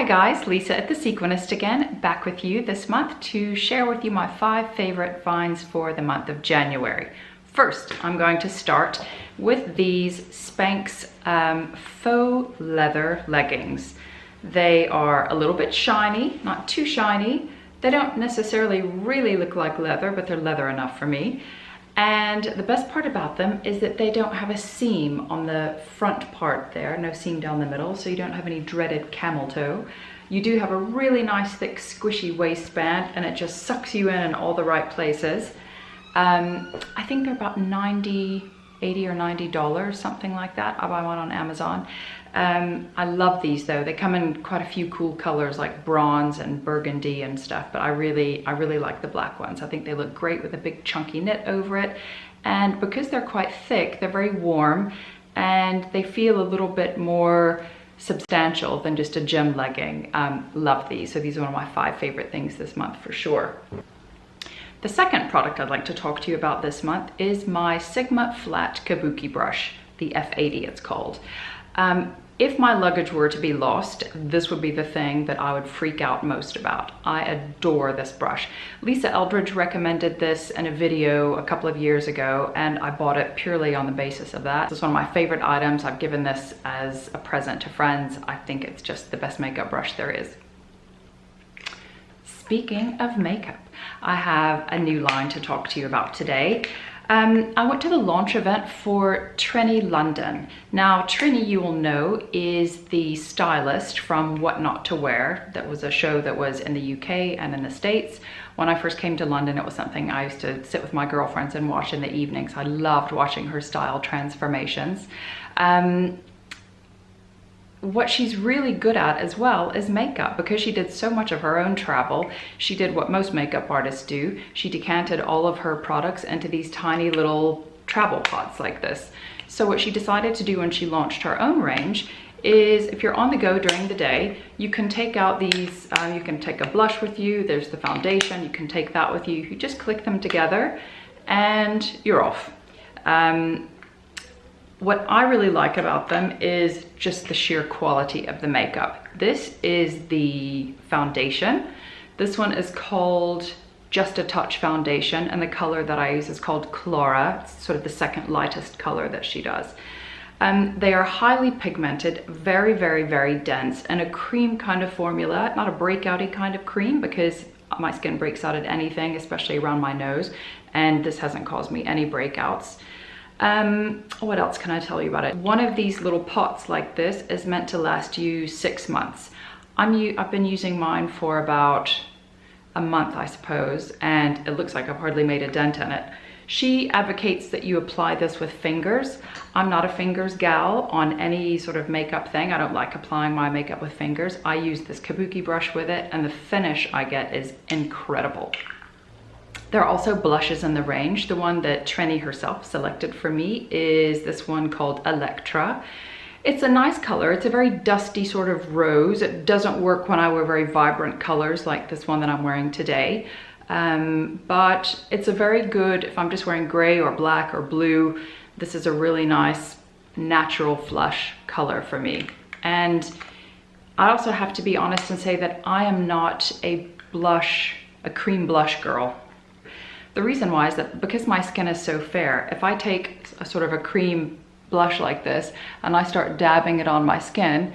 Hi guys, Lisa at The Sequinist again, back with you this month to share with you my 5 favorite finds for the month of January. First, I'm going to start with these Spanx faux leather leggings. They are a little bit shiny, not too shiny. They don't necessarily really look like leather, but they're leather enough for me. And the best part about them is that they don't have a seam on the front part there, no seam down the middle, so you don't have any dreaded camel toe. You do have a really nice thick squishy waistband and it just sucks you in all the right places. I think they're about $80 or $90, something like that. I buy one on Amazon. I love these though. They come in quite a few cool colors like bronze and burgundy and stuff, but I really like the black ones. I think they look great with a big chunky knit over it. And because they're quite thick, they're very warm and they feel a little bit more substantial than just a gym legging. Love these. So these are one of my 5 favorite things this month for sure. The second product I'd like to talk to you about this month is my Sigma Flat Kabuki brush, the F80 it's called. If my luggage were to be lost, this would be the thing that I would freak out most about. I adore this brush. Lisa Eldridge recommended this in a video a couple of years ago, and I bought it purely on the basis of that. It's one of my favorite items. I've given this as a present to friends. I think it's just the best makeup brush there is. Speaking of makeup, I have a new line to talk to you about today. I went to the launch event for Trinny London. Now, Trinny, you will know, is the stylist from What Not to Wear. That was a show that was in the UK and in the States. When I first came to London, it was something I used to sit with my girlfriends and watch in the evenings. I loved watching her style transformations. What she's really good at as well is makeup. Because she did so much of her own travel, she did what most makeup artists do. She decanted all of her products into these tiny little travel pots like this. So what she decided to do when she launched her own range is, if you're on the go during the day, you can take out these, you can take a blush with you, there's the foundation, you can take that with you. You just click them together and you're off. What I really like about them is just the sheer quality of the makeup. This is the foundation. This one is called Just a Touch Foundation, and the color that I use is called Clara. It's sort of the second lightest color that she does. They are highly pigmented, very, very, very dense, and a cream kind of formula, not a breakouty kind of cream, because my skin breaks out at anything, especially around my nose, and this hasn't caused me any breakouts. What else can I tell you about it? One of these little pots like this is meant to last you 6 months. I've been using mine for about a month, I suppose, and it looks like I've hardly made a dent in it. She advocates that you apply this with fingers. I'm not a fingers gal on any sort of makeup thing. I don't like applying my makeup with fingers. I use this Kabuki brush with it, and the finish I get is incredible. There are also blushes in the range. The one that Trinny herself selected for me is this one called Electra. It's a nice color. It's a very dusty sort of rose. It doesn't work when I wear very vibrant colors like this one that I'm wearing today. But it's a very good, if I'm just wearing gray or black or blue, this is a really nice natural flush color for me. And I also have to be honest and say that I am not a cream blush girl. The reason why is that because my skin is so fair, if I take a sort of a cream blush like this and I start dabbing it on my skin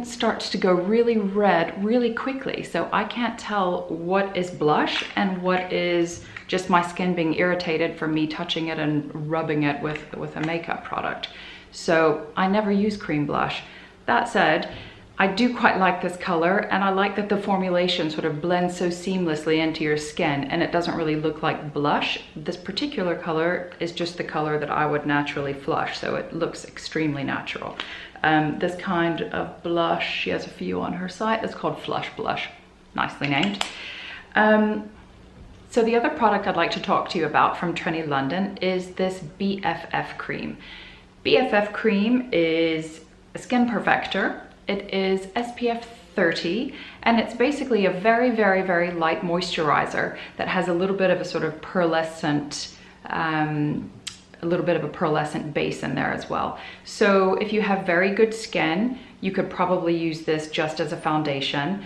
starts to go really red really quickly. So I can't tell what is blush and what is just my skin being irritated from me touching it and rubbing it with a makeup product. So I never use cream blush. That said, I do quite like this color, and I like that the formulation sort of blends so seamlessly into your skin and it doesn't really look like blush. This particular color is just the color that I would naturally flush, so it looks extremely natural. This kind of blush, she has a few on her site, it's called Flush Blush, nicely named. So the other product I'd like to talk to you about from Trinny London is this BFF cream. BFF cream is a skin perfector. It is SPF 30, and it's basically a very, very, very light moisturizer that has a little bit of a sort of pearlescent, base in there as well. So if you have very good skin, You could probably use this just as a foundation.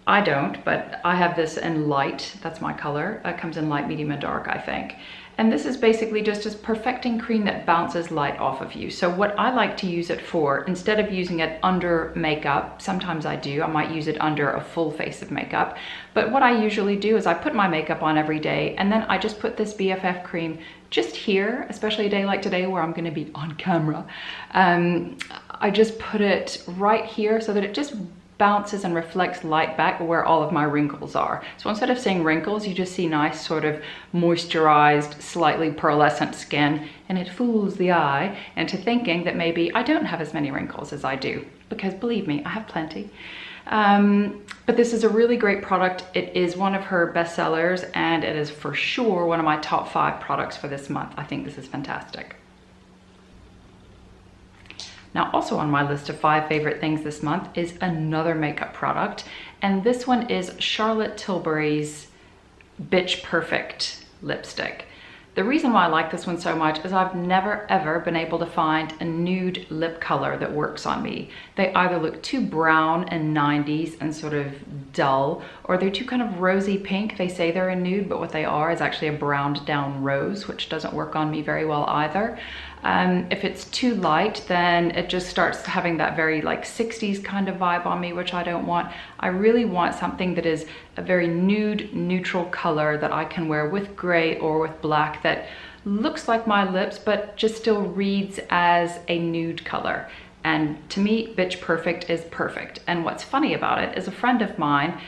I don't, but I have this in light. That's my color. It comes in light, medium, and dark, I think. And this is basically just a perfecting cream that bounces light off of you. So what I like to use it for, instead of using it under makeup, sometimes I do, I might use it under a full face of makeup. But what I usually do is I put my makeup on every day, and then I just put this BFF cream just here, especially a day like today where I'm gonna be on camera. I just put it right here so that it just bounces and reflects light back where all of my wrinkles are. So instead of seeing wrinkles, you just see nice sort of moisturized, slightly pearlescent skin, and it fools the eye into thinking that maybe I don't have as many wrinkles as I do, because believe me, I have plenty. But this is a really great product. It is one of her best sellers, and it is for sure one of my top 5 products for this month. I think this is fantastic. Now, also on my list of 5 favorite things this month is another makeup product, and this one is Charlotte Tilbury's Bitch Perfect lipstick. The reason why I like this one so much is I've never ever been able to find a nude lip color that works on me. They either look too brown and 90s and sort of dull, or they're too kind of rosy pink. They say they're a nude, but what they are is actually a browned down rose, which doesn't work on me very well either. If it's too light, then it just starts having that very like 60s kind of vibe on me, which I don't want. I really want something that is a very nude, neutral color that I can wear with gray or with black that looks like my lips, but just still reads as a nude color. And to me, Bitch Perfect is perfect. And what's funny about it is a friend of mine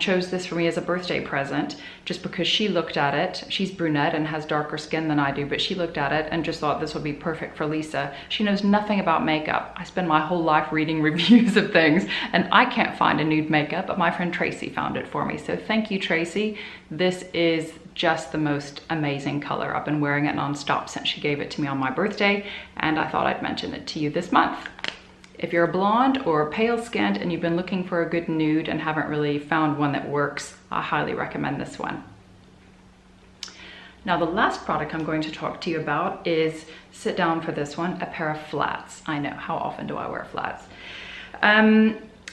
chose this for me as a birthday present just because she looked at it. She's brunette and has darker skin than I do, but she looked at it and just thought this would be perfect for Lisa. She knows nothing about makeup. I spend my whole life reading reviews of things, and I can't find a nude makeup, but my friend Tracy found it for me. So thank you, Tracy. This is just the most amazing color. I've been wearing it nonstop since she gave it to me on my birthday, and I thought I'd mention it to you this month. If you're a blonde or pale skinned and you've been looking for a good nude and haven't really found one that works, I highly recommend this one. Now, the last product I'm going to talk to you about is, sit down for this one, a pair of flats. I know, how often do I wear flats?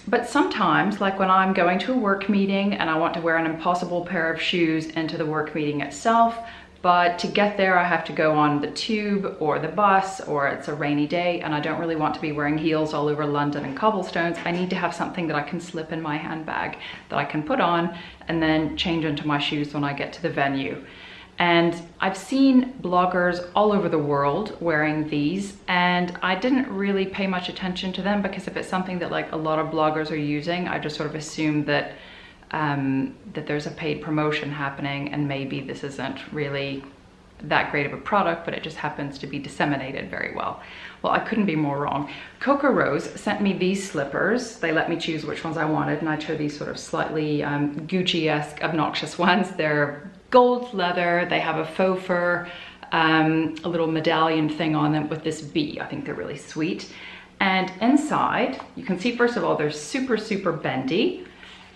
But sometimes, like when I'm going to a work meeting and I want to wear an impossible pair of shoes into the work meeting itself, but to get there I have to go on the tube or the bus, or it's a rainy day and I don't really want to be wearing heels all over London and cobblestones. I need to have something that I can slip in my handbag that I can put on and then change into my shoes when I get to the venue. And I've seen bloggers all over the world wearing these, and I didn't really pay much attention to them because if it's something that like a lot of bloggers are using, I just sort of assume that that there's a paid promotion happening, and maybe this isn't really that great of a product, but it just happens to be disseminated very well. Well, I couldn't be more wrong. Cocorose sent me these slippers. They let me choose which ones I wanted, and I chose these sort of slightly Gucci-esque, obnoxious ones. They're gold leather. They have a faux fur, a little medallion thing on them with this bee. I think they're really sweet. And inside, you can see, first of all, they're super, super bendy.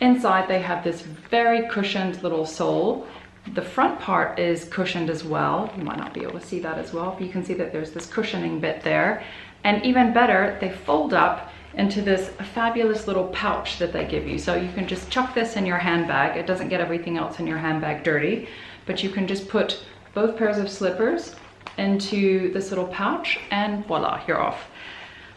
Inside they have this very cushioned little sole. The front part is cushioned as well. You might not be able to see that as well, but you can see that there's this cushioning bit there. And even better, they fold up into this fabulous little pouch that they give you. So you can just chuck this in your handbag. It doesn't get everything else in your handbag dirty, but you can just put both pairs of slippers into this little pouch and voila, you're off.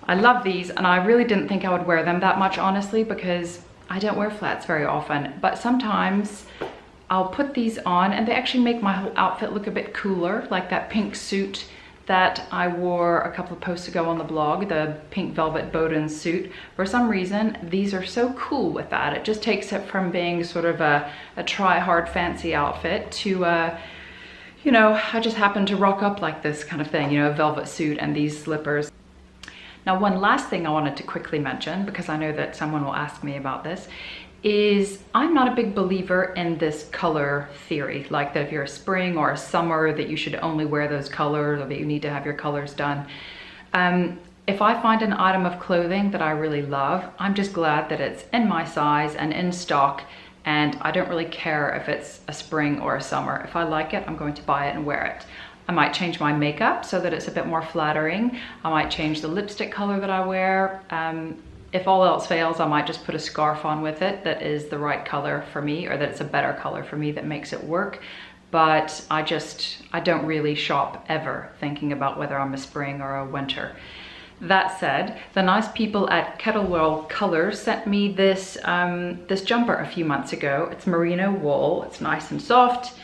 I love these, and I really didn't think I would wear them that much, honestly, because I don't wear flats very often, but sometimes I'll put these on and they actually make my whole outfit look a bit cooler, like that pink suit that I wore a couple of posts ago on the blog, the pink velvet Bowden suit. For some reason, these are so cool with that. It just takes it from being sort of a try hard fancy outfit to you know, I just happen to rock up like this kind of thing, you know, a velvet suit and these slippers. Now, one last thing I wanted to quickly mention, because I know that someone will ask me about this, is I'm not a big believer in this color theory, like that if you're a spring or a summer that you should only wear those colors, or that you need to have your colors done. If I find an item of clothing that I really love, I'm just glad that it's in my size and in stock, and I don't really care if it's a spring or a summer. If I like it, I'm going to buy it and wear it. I might change my makeup so that it's a bit more flattering. I might change the lipstick color that I wear. if all else fails, I might just put a scarf on with it that is the right color for me, or that it's a better color for me that makes it work. But I don't really shop ever thinking about whether I'm a spring or a winter. That said, the nice people at Kettlewell Colors sent me this, this jumper a few months ago. It's merino wool, it's nice and soft,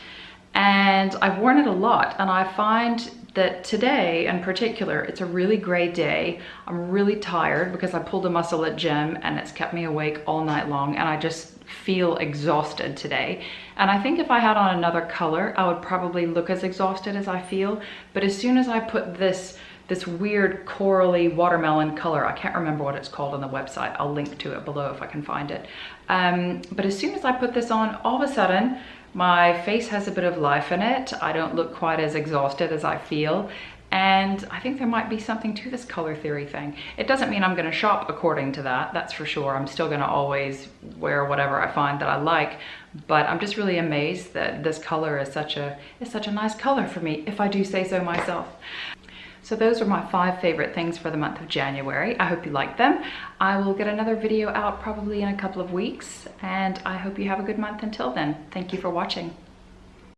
and I've worn it a lot, and I find that today in particular, it's a really great day. I'm really tired because I pulled a muscle at gym and it's kept me awake all night long, and I just feel exhausted today. And I think if I had on another color, I would probably look as exhausted as I feel. But as soon as I put this weird corally watermelon color, I can't remember what it's called on the website, I'll link to it below if I can find it. But as soon as I put this on, all of a sudden, my face has a bit of life in it. I don't look quite as exhausted as I feel. And I think there might be something to this color theory thing. It doesn't mean I'm gonna shop according to that, that's for sure. I'm still gonna always wear whatever I find that I like, but I'm just really amazed that this color is such a nice color for me, if I do say so myself. So those are my 5 favorite things for the month of January. I hope you like them. I will get another video out probably in a couple of weeks, and I hope you have a good month until then. Thank you for watching.